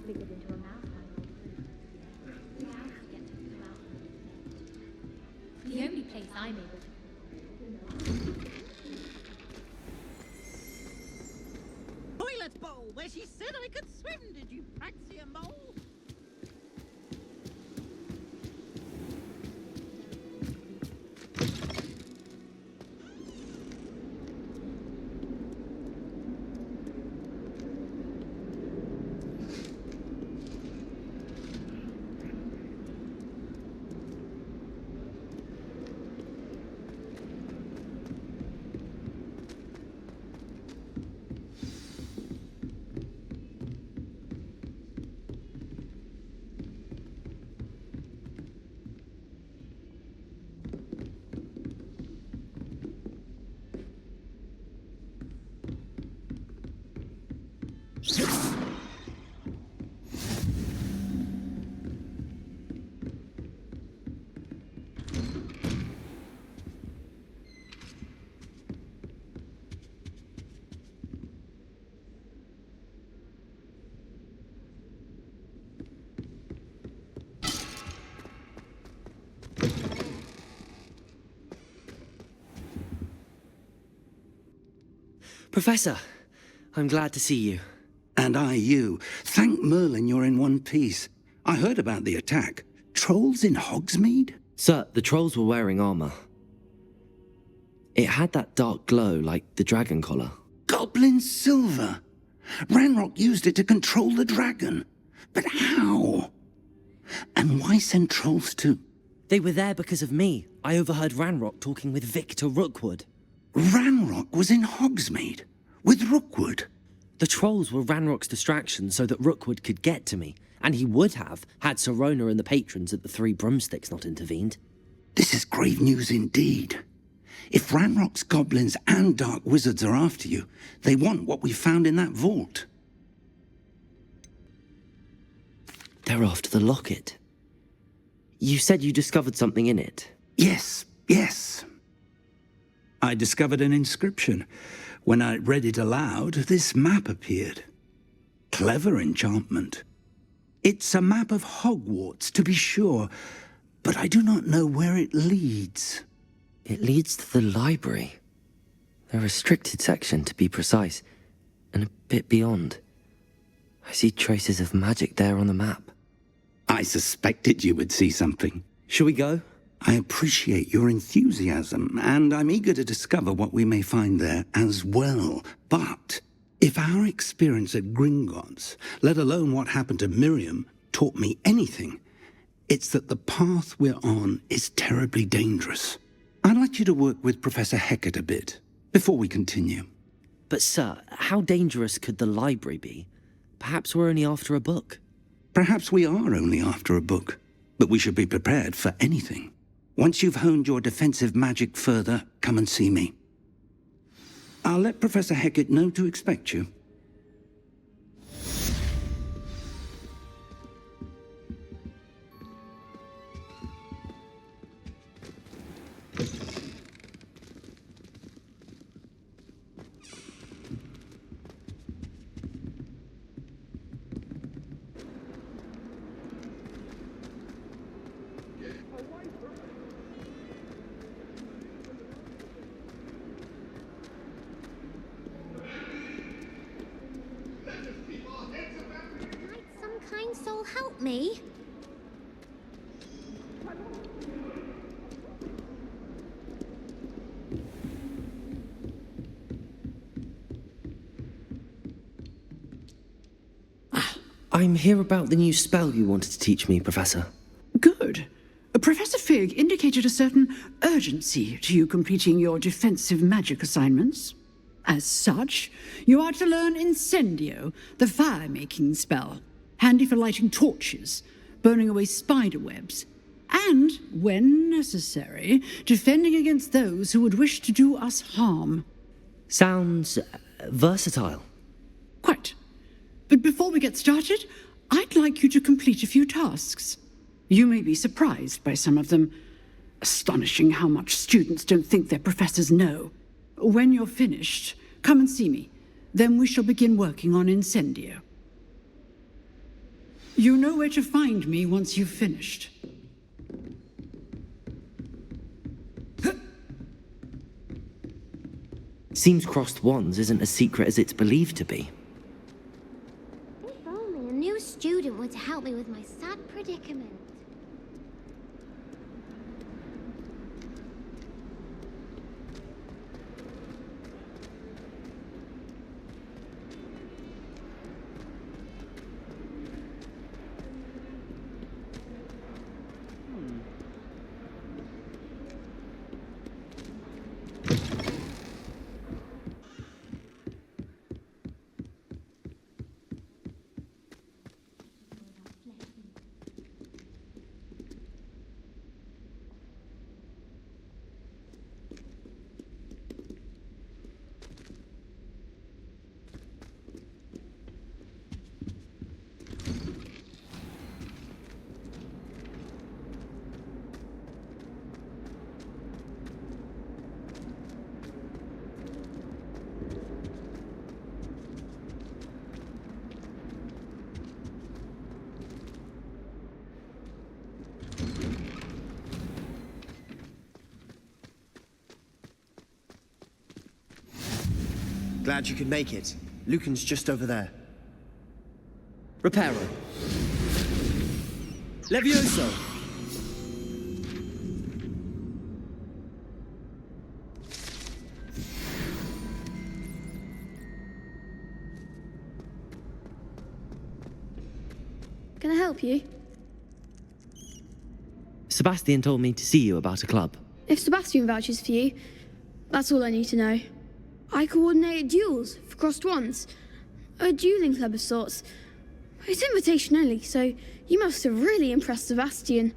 flickered into a mouse hunt. How to get to the mouse hunt? The only place I'm able to. Toilet bowl, where she said I could swim, did you praxia mole? Professor, I'm glad to see you. And I you. Thank Merlin you're in one piece. I heard about the attack. Trolls in Hogsmeade? Sir, the trolls were wearing armor. It had that dark glow like the dragon collar. Goblin silver! Ranrock used it to control the dragon. But how? And why send trolls too? They were there because of me. I overheard Ranrock talking with Victor Rookwood. Ranrock was in Hogsmeade? With Rookwood? The trolls were Ranrock's distraction so that Rookwood could get to me, and he would have had Sirona and the patrons at the Three Broomsticks not intervened. This is grave news indeed. If Ranrock's goblins and dark wizards are after you, they want what we found in that vault. They're after the locket. You said you discovered something in it. Yes. I discovered an inscription. When I read it aloud, this map appeared. Clever enchantment. It's a map of Hogwarts, to be sure, but I do not know where it leads. It leads to the library. A restricted section, to be precise, and a bit beyond. I see traces of magic there on the map. I suspected you would see something. Shall we go? I appreciate your enthusiasm, and I'm eager to discover what we may find there as well. But if our experience at Gringotts, let alone what happened to Miriam, taught me anything, it's that the path we're on is terribly dangerous. I'd like you to work with Professor Hecat a bit, before we continue. But sir, how dangerous could the library be? Perhaps we're only after a book. Perhaps we are only after a book, but we should be prepared for anything. Once you've honed your defensive magic further, come and see me. I'll let Professor Hecat know to expect you. Soul help me? I'm here about the new spell you wanted to teach me, Professor. Good. Professor Fig indicated a certain urgency to you completing your defensive magic assignments. As such, you are to learn Incendio, the fire-making spell, handy for lighting torches, burning away spider webs, and, when necessary, defending against those who would wish to do us harm. Sounds versatile. Quite. But before we get started, I'd like you to complete a few tasks. You may be surprised by some of them. Astonishing how much students don't think their professors know. When you're finished, come and see me. Then we shall begin working on Incendio. You know where to find me once you've finished. Seems crossed wands isn't as secret as it's believed to be. If only a new student were to help me with my sad predicament. Glad you could make it. Lucan's just over there. Reparo. Levioso! Can I help you? Sebastian told me to see you about a club. If Sebastian vouches for you, that's all I need to know. I coordinate duels for crossed wands. A dueling club of sorts. It's invitation only, so you must have really impressed Sebastian.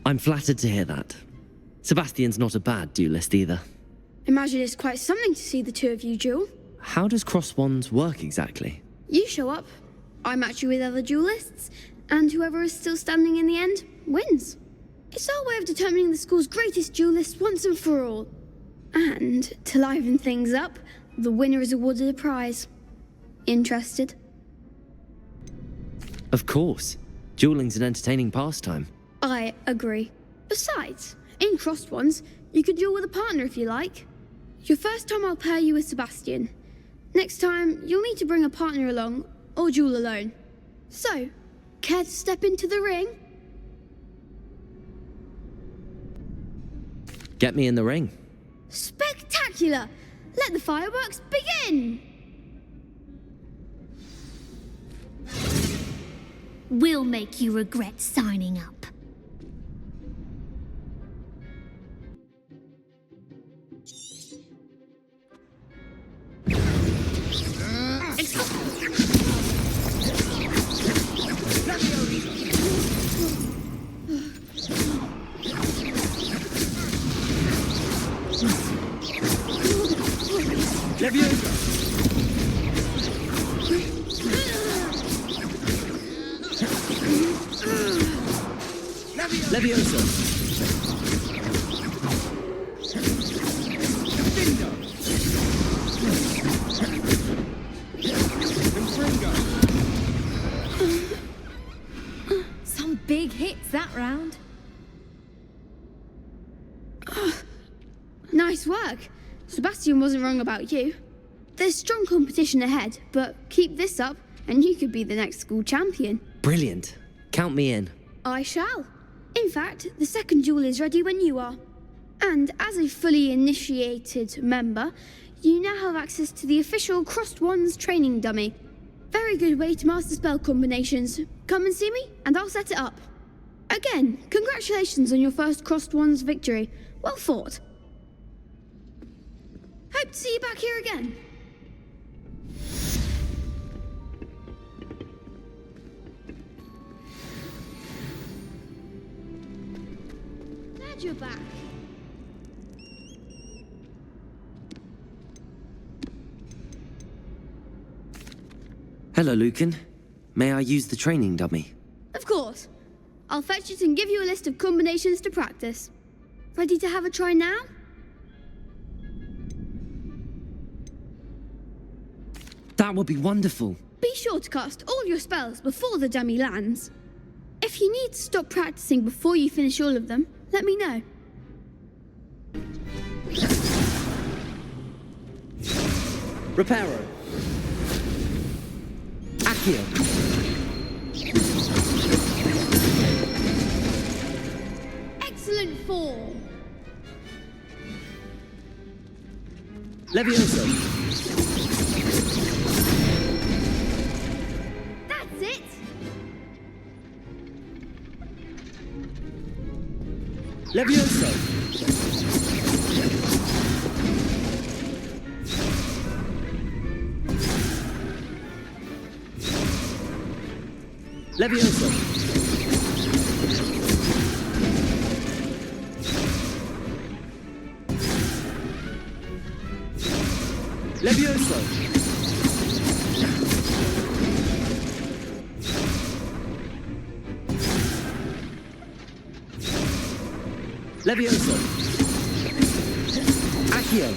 I'm flattered to hear that. Sebastian's not a bad duelist either. Imagine it's quite something to see the two of you duel. How does cross wands work exactly? You show up, I match you with other duelists, and whoever is still standing in the end wins. It's our way of determining the school's greatest duelist once and for all. And to liven things up, the winner is awarded a prize. Interested? Of course. Dueling's an entertaining pastime. I agree. Besides, in crossed ones, you could duel with a partner if you like. Your first time I'll pair you with Sebastian. Next time, you'll need to bring a partner along, or duel alone. So, care to step into the ring? Get me in the ring. Spectacular! Let the fireworks begin! We'll make you regret signing up. Levioso! Some big hits that round. Nice work. Sebastian wasn't wrong about you. There's strong competition ahead, but keep this up and you could be the next school champion. Brilliant. Count me in. I shall. In fact, the second duel is ready when you are. And as a fully initiated member, you now have access to the official Crossed Wands training dummy. Very good way to master spell combinations. Come and see me, and I'll set it up. Again, congratulations on your first Crossed Wands victory. Well fought. Hope to see you back here again. Glad you're back. Hello, Lucan. May I use the training dummy? Of course. I'll fetch it and give you a list of combinations to practice. Ready to have a try now? That would be wonderful. Be sure to cast all your spells before the dummy lands. If you need to stop practicing before you finish all of them, let me know. Reparo. Accio. Excellent form. Levioso. That's it. Levioso. Levioso. Levioso. Levioso. Accio.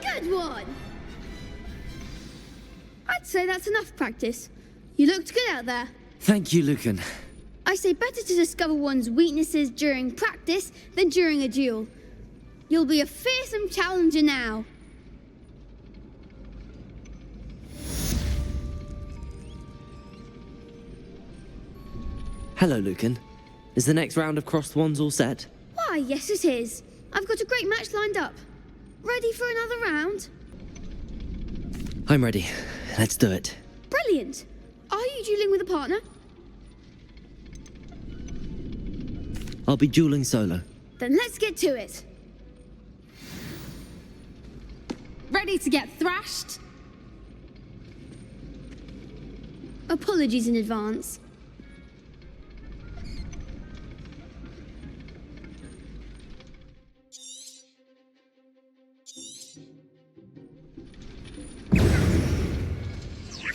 Good one. I'd say that's enough practice. You looked good out there. Thank you, Lucan. I say better to discover one's weaknesses during practice than during a duel. You'll be a fearsome challenger now. Hello, Lucan. Is the next round of Crossed Wands all set? Why, yes it is. I've got a great match lined up. Ready for another round? I'm ready. Let's do it. Brilliant. Are you dueling with a partner? I'll be dueling solo. Then let's get to it. Ready to get thrashed? Apologies in advance.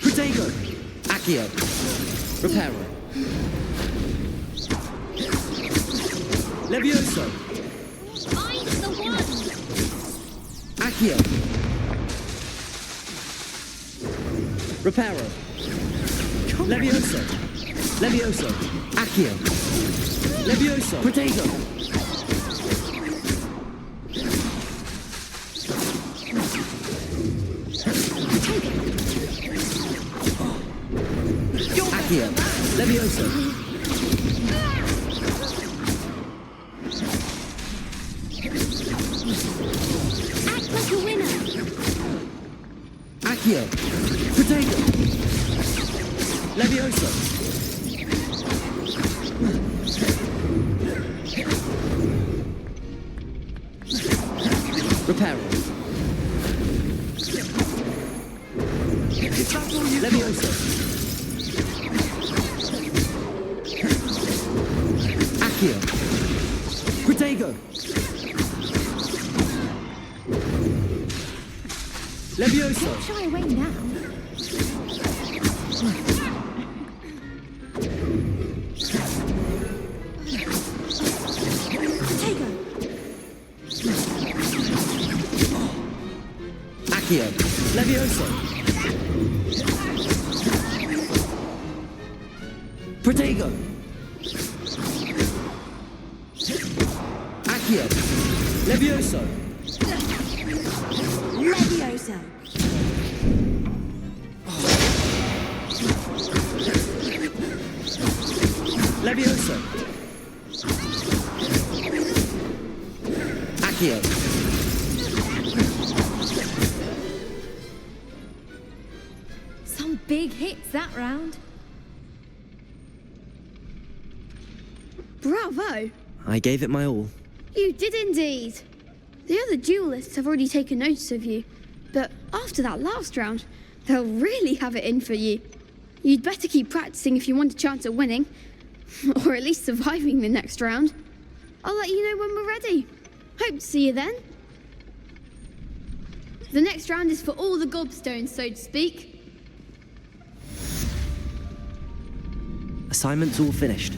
Protego. Accio. Reparo. Levioso. I'm the one! Accio. Reparo. Levioso. Levioso. Accio. Levioso. Protego. Accio. Levioso. Act like a winner! Accio. Protego. Levioso. Reparo. Levioso. Accio. Protego. Levioso. Don't shy away now. Accio. Levioso. Protego. Accio. Levioso. Levioso! Levioso. Accio. Some big hits that round. Bravo! I gave it my all. You did indeed. The other duelists have already taken notice of you, but after that last round, they'll really have it in for you. You'd better keep practicing if you want a chance at winning, or at least surviving the next round. I'll let you know when we're ready. Hope to see you then. The next round is for all the gobstones, so to speak. Assignment's all finished.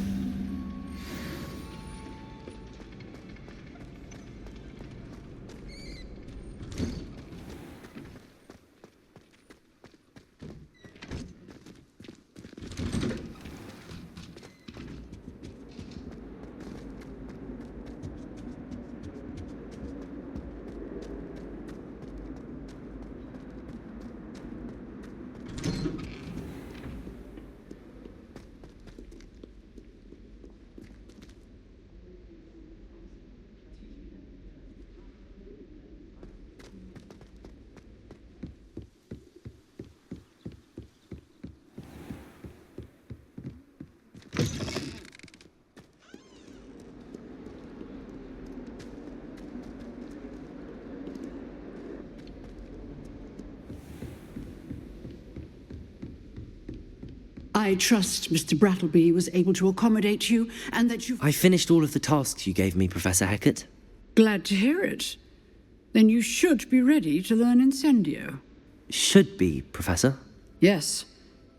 I trust Mr. Brattleby was able to accommodate you, and that you... I finished all of the tasks you gave me, Professor Hecat. Glad to hear it. Then you should be ready to learn Incendio. Should be, Professor. Yes.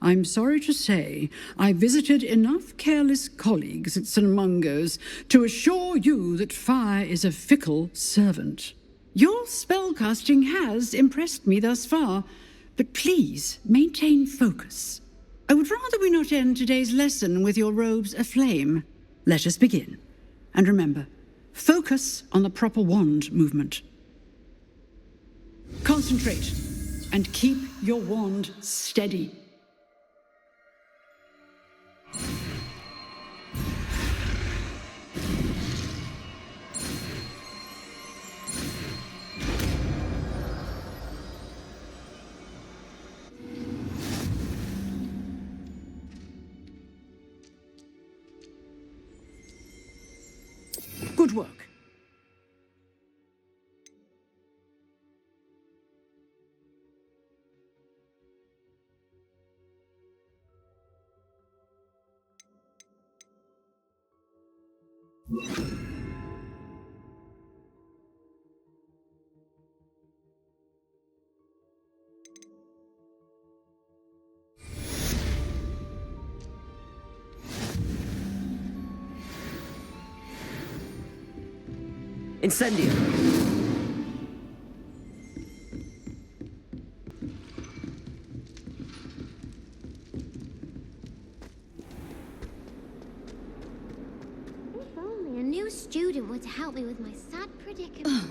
I'm sorry to say, I visited enough careless colleagues at St. Mungo's to assure you that fire is a fickle servant. Your spellcasting has impressed me thus far, but please maintain focus. I would rather we not end today's lesson with your robes aflame. Let us begin. And remember, focus on the proper wand movement. Concentrate, and keep your wand steady. Good work. Incendio! If only a new student would help me with my sad predicament.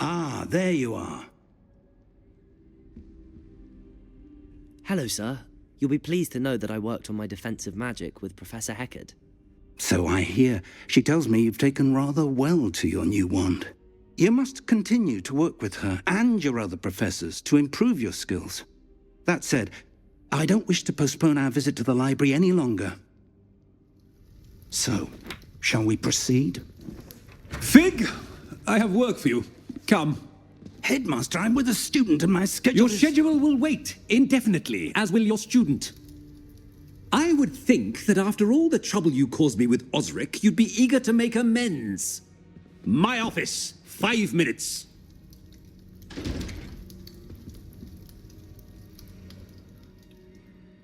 Ah, there you are. Hello, sir. You'll be pleased to know that I worked on my defensive magic with Professor Hecat. So I hear. She tells me you've taken rather well to your new wand. You must continue to work with her and your other professors to improve your skills. That said, I don't wish to postpone our visit to the library any longer. So, shall we proceed? Fig, I have work for you. Come. Headmaster, I'm with a student and my schedule Your schedule will wait indefinitely, as will your student. I would think that after all the trouble you caused me with Osric, you'd be eager to make amends. My office, 5 minutes.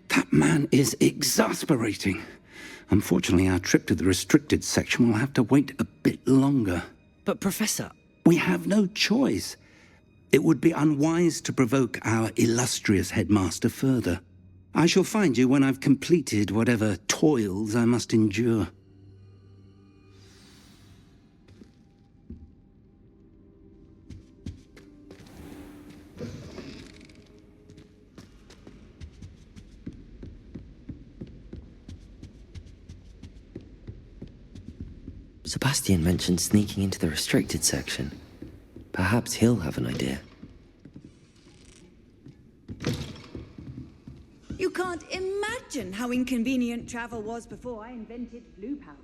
That man is exasperating. Unfortunately, our trip to the restricted section will have to wait a bit longer. But, Professor... We have no choice. It would be unwise to provoke our illustrious headmaster further. I shall find you when I've completed whatever toils I must endure. Sebastian mentioned sneaking into the restricted section. Perhaps he'll have an idea. You can't imagine how inconvenient travel was before I invented blue powder.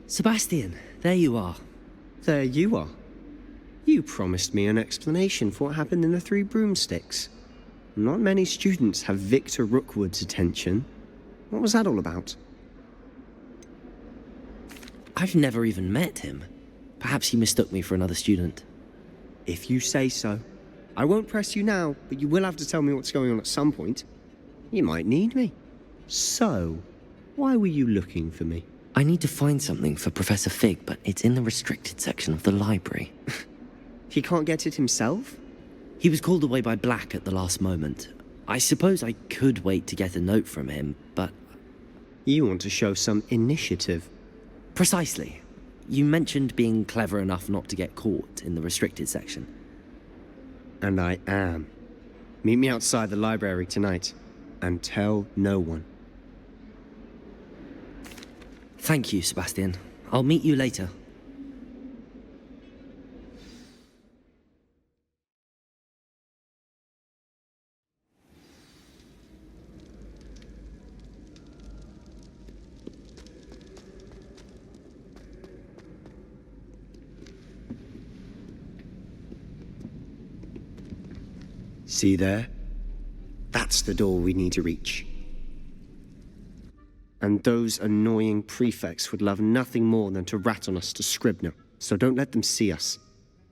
Sebastian, there you are. There you are. You promised me an explanation for what happened in the Three Broomsticks. Not many students have Victor Rookwood's attention. What was that all about? I've never even met him. Perhaps he mistook me for another student. If you say so. I won't press you now, but you will have to tell me what's going on at some point. You might need me. So, why were you looking for me? I need to find something for Professor Fig, but it's in the restricted section of the library. He can't get it himself? He was called away by Black at the last moment. I suppose I could wait to get a note from him, but... You want to show some initiative. Precisely. You mentioned being clever enough not to get caught in the restricted section. And I am. Meet me outside the library tonight, and tell no one. Thank you, Sebastian. I'll meet you later. See there? That's the door we need to reach. And those annoying prefects would love nothing more than to rat on us to Scribner, so don't let them see us.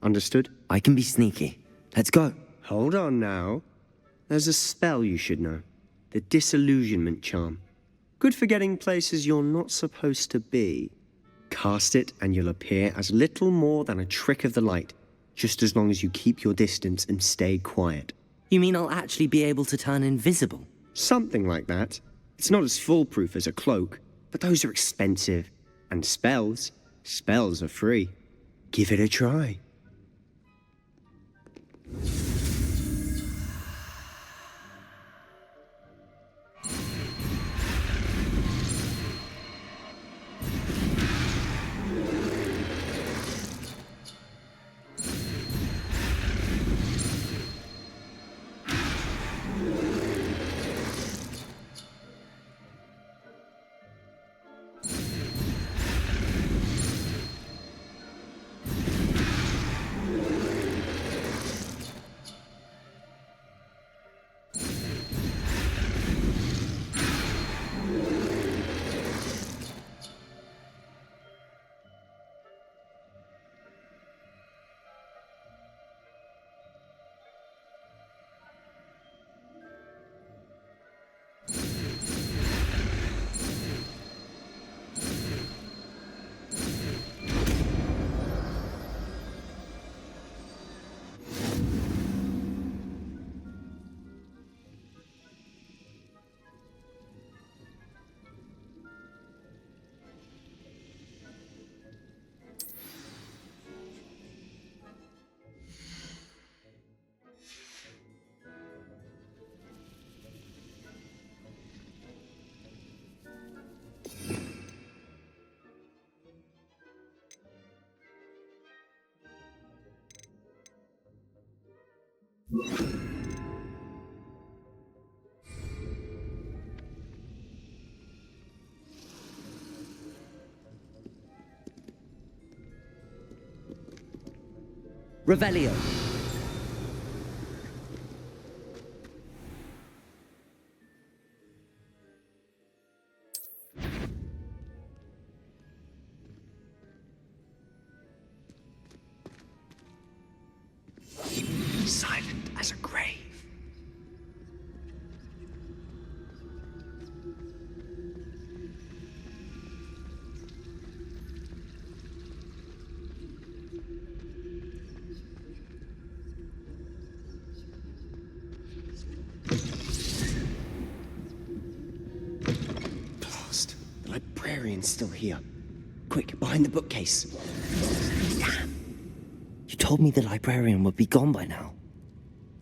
Understood? I can be sneaky. Let's go. Hold on now. There's a spell you should know. The Disillusionment Charm. Good for getting places you're not supposed to be. Cast it and you'll appear as little more than a trick of the light, just as long as you keep your distance and stay quiet. You mean I'll actually be able to turn invisible? Something like that. It's not as foolproof as a cloak, but those are expensive. And spells are free. Give it a try. Revelio. Silent as a grave. Blast. The librarian's still here. Quick, behind the bookcase. Damn. You told me the librarian would be gone by now.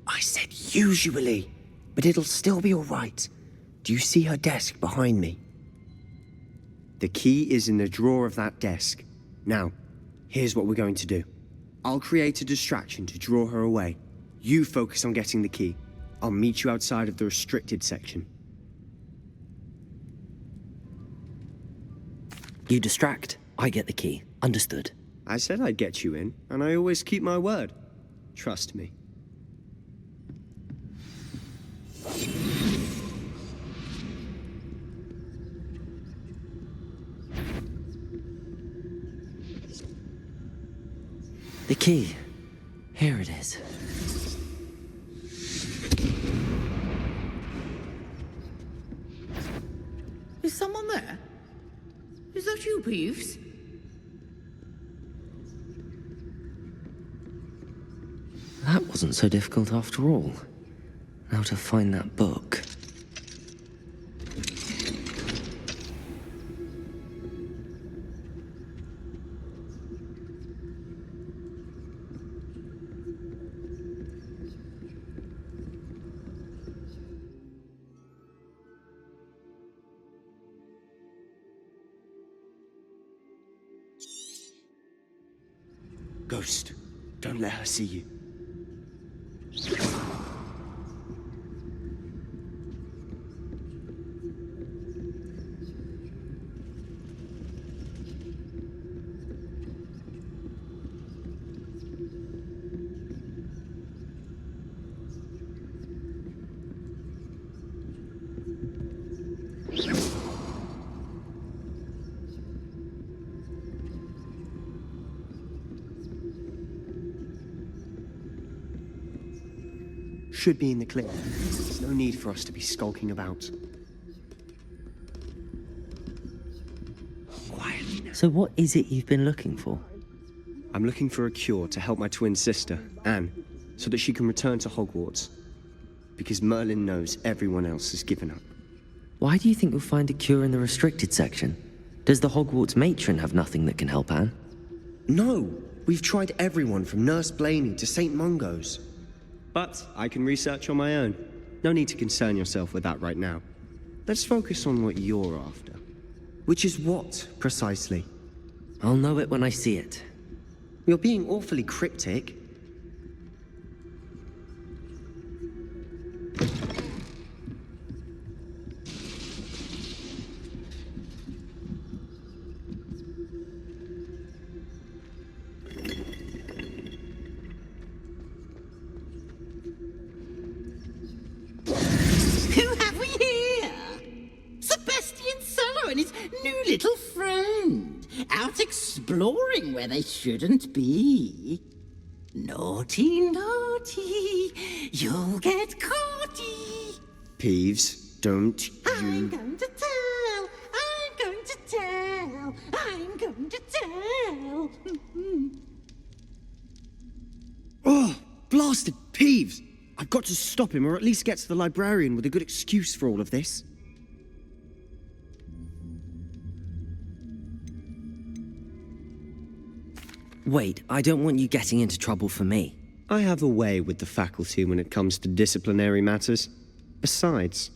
I said usually, but it'll still be all right. Do you see her desk behind me? The key is in the drawer of that desk. Now, here's what we're going to do. I'll create a distraction to draw her away. You focus on getting the key. I'll meet you outside of the restricted section. You distract, I get the key. Understood. I said I'd get you in, and I always keep my word. Trust me. The key. Here it is. Is someone there? Is that you, Peeves? That wasn't so difficult after all. Now to find that book. Ghost, don't let her see you. Should be in the clear. There's no need for us to be skulking about. Quietly now. So what is it you've been looking for? I'm looking for a cure to help my twin sister, Anne, so that she can return to Hogwarts. Because Merlin knows everyone else has given up. Why do you think you'll find a cure in the restricted section? Does the Hogwarts matron have nothing that can help Anne? No! We've tried everyone from Nurse Blaney to St. Mungo's. But I can research on my own. No need to concern yourself with that right now. Let's focus on what you're after. Which is what, precisely? I'll know it when I see it. You're being awfully cryptic. Who have we here? Sebastian Solo and his new little friend, out exploring where they shouldn't be. Naughty, naughty, you'll get caughty. Peeves, don't I'm you... going to tell, I'm going to tell, I'm going to tell. Oh, blasted Peeves! I've got to stop him, or at least get to the librarian with a good excuse for all of this. Wait, I don't want you getting into trouble for me. I have a way with the faculty when it comes to disciplinary matters. Besides,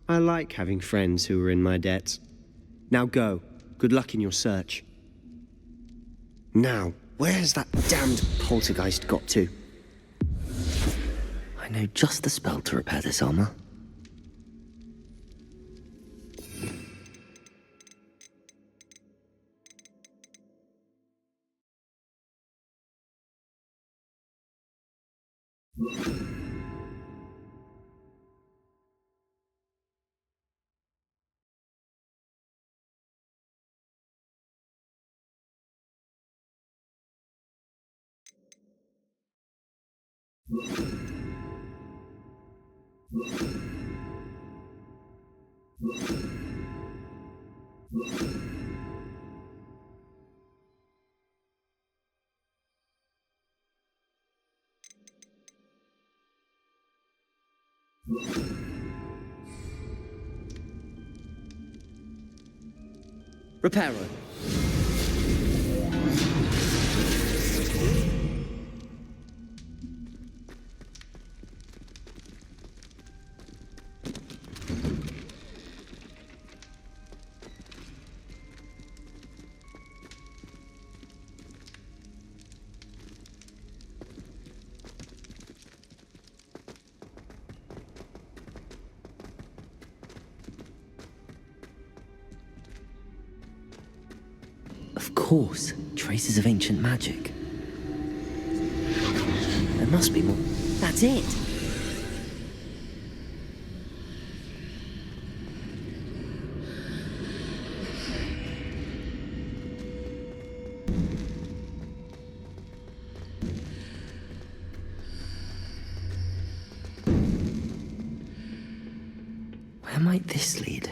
I like having friends who are in my debt. Now go. Good luck in your search. Now, where's that damned poltergeist got to? I know just the spell to repair this armor. Reparo. Of course, traces of ancient magic. There must be more. That's it! Where might this lead?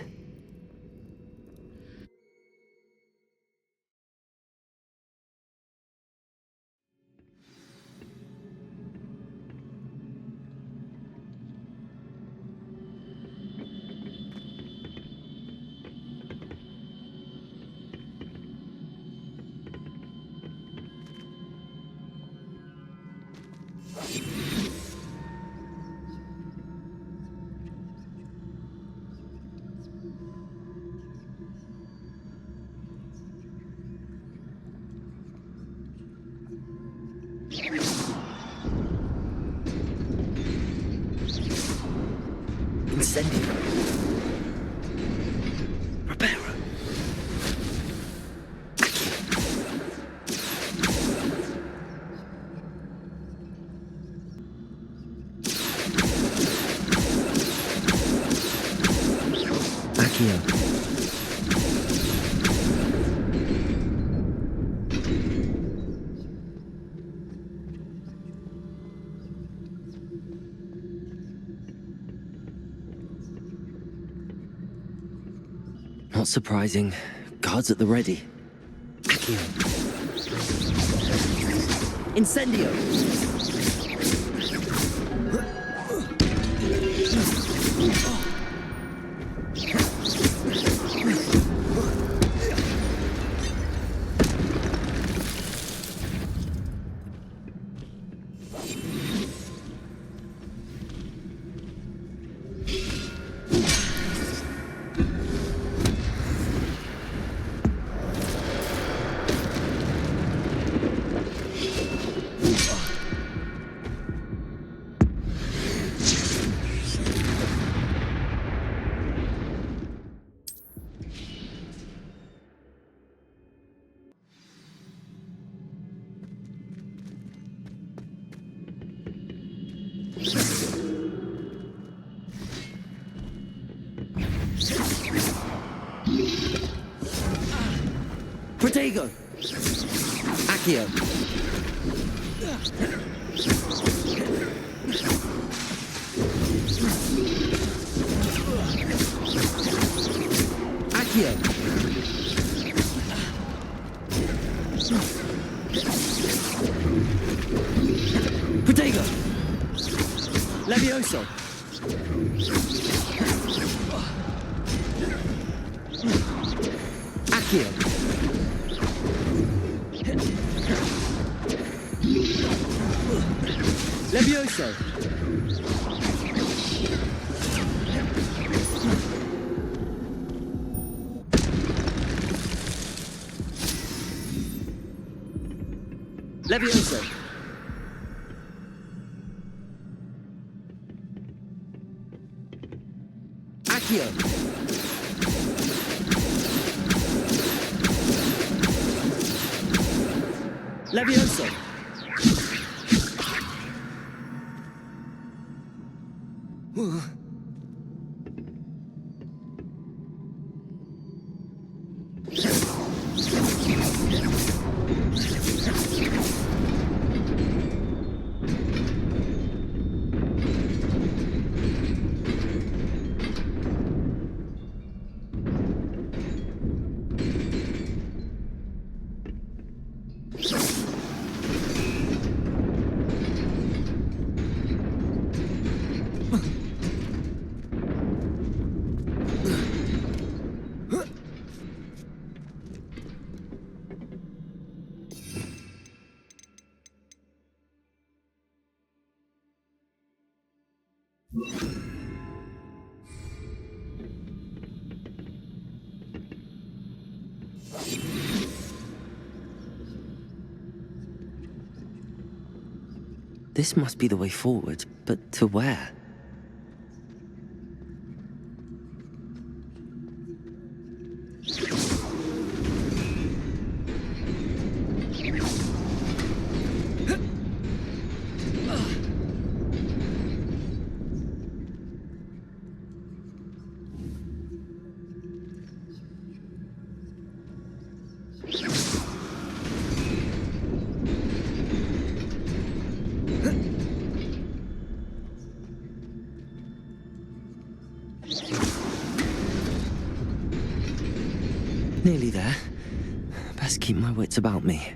Incendio. Reparo. Accio. Not surprising. Guards at the ready. Accio. Incendio! Protego! Accio! Accio! Protego! Levioso! Accio! Levioso! Levioso! Accio! Levioso! This must be the way forward, but to where? Nearly there. Best keep my wits about me.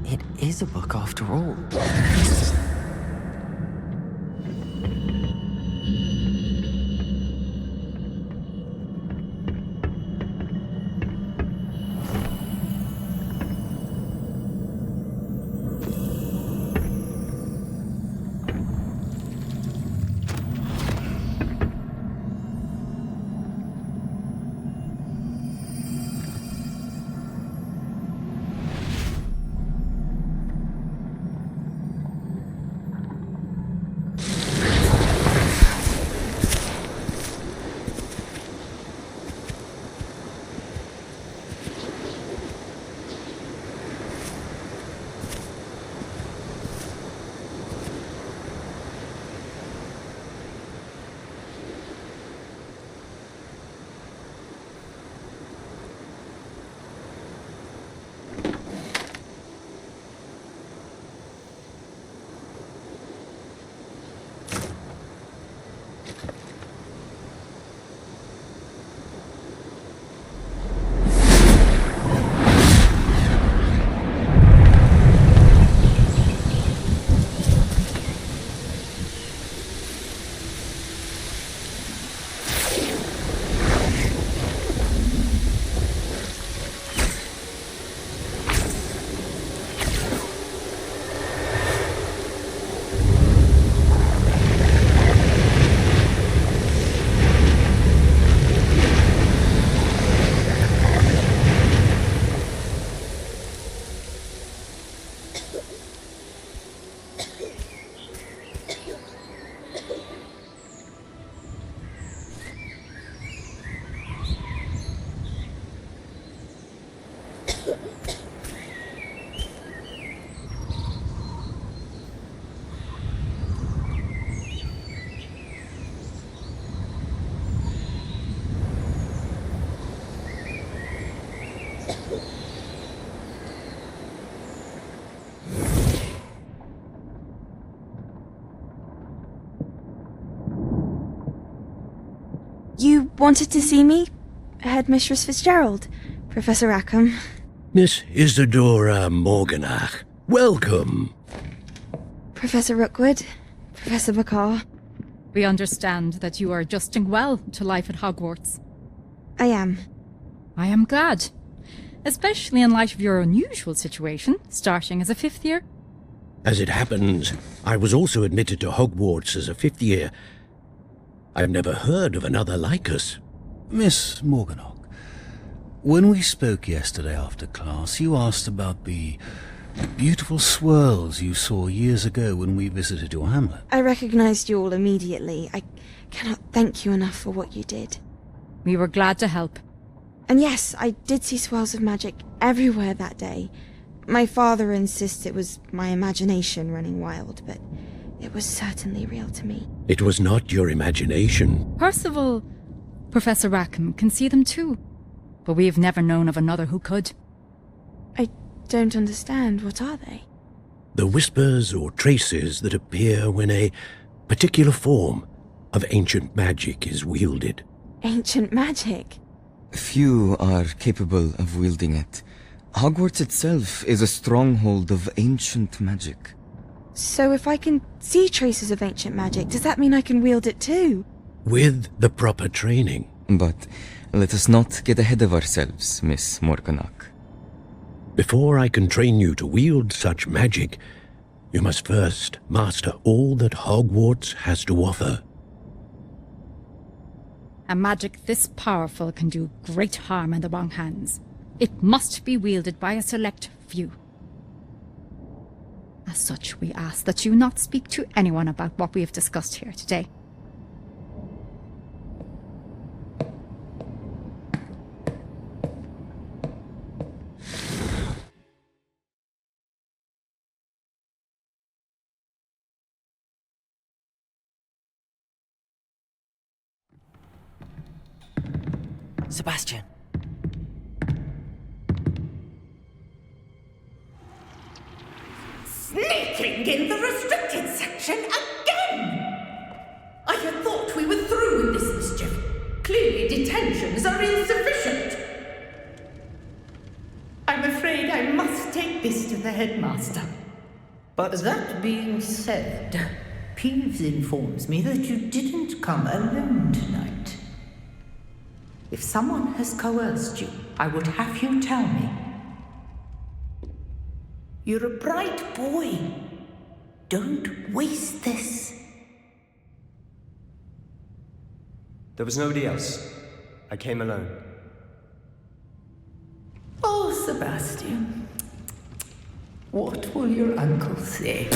It is a book after all. wanted to see me? Headmistress Fitzgerald, Professor Rackham. Miss Isadora Morganach, welcome. Professor Rookwood, Professor Bakar. We understand that you are adjusting well to life at Hogwarts. I am. I am glad. Especially in light of your unusual situation, starting as a 5th year. As it happens, I was also admitted to Hogwarts as a 5th year. I've never heard of another like us. Miss Morganach, when we spoke yesterday after class, you asked about the beautiful swirls you saw years ago when we visited your hamlet. I recognized you all immediately. I cannot thank you enough for what you did. We were glad to help. And yes, I did see swirls of magic everywhere that day. My father insists it was my imagination running wild, but it was certainly real to me. It was not your imagination. Percival, Professor Rackham can see them too. But we have never known of another who could. I don't understand. What are they? The whispers or traces that appear when a particular form of ancient magic is wielded. Ancient magic? Few are capable of wielding it. Hogwarts itself is a stronghold of ancient magic. So if I can see traces of ancient magic, does that mean I can wield it too? With the proper training. But let us not get ahead of ourselves, Miss Morganach. Before I can train you to wield such magic, you must first master all that Hogwarts has to offer. A magic this powerful can do great harm in the wrong hands. It must be wielded by a select few. As such, we ask that you not speak to anyone about what we have discussed here today. Sebastian. Sneaking in the restricted section again! I had thought we were through with this mischief. Clearly detentions are insufficient. I'm afraid I must take this to the headmaster. But that being said, Peeves informs me that you didn't come alone tonight. If someone has coerced you, I would have you tell me. You're a bright boy. Don't waste this. There was nobody else. I came alone. Oh, Sebastian. What will your uncle say?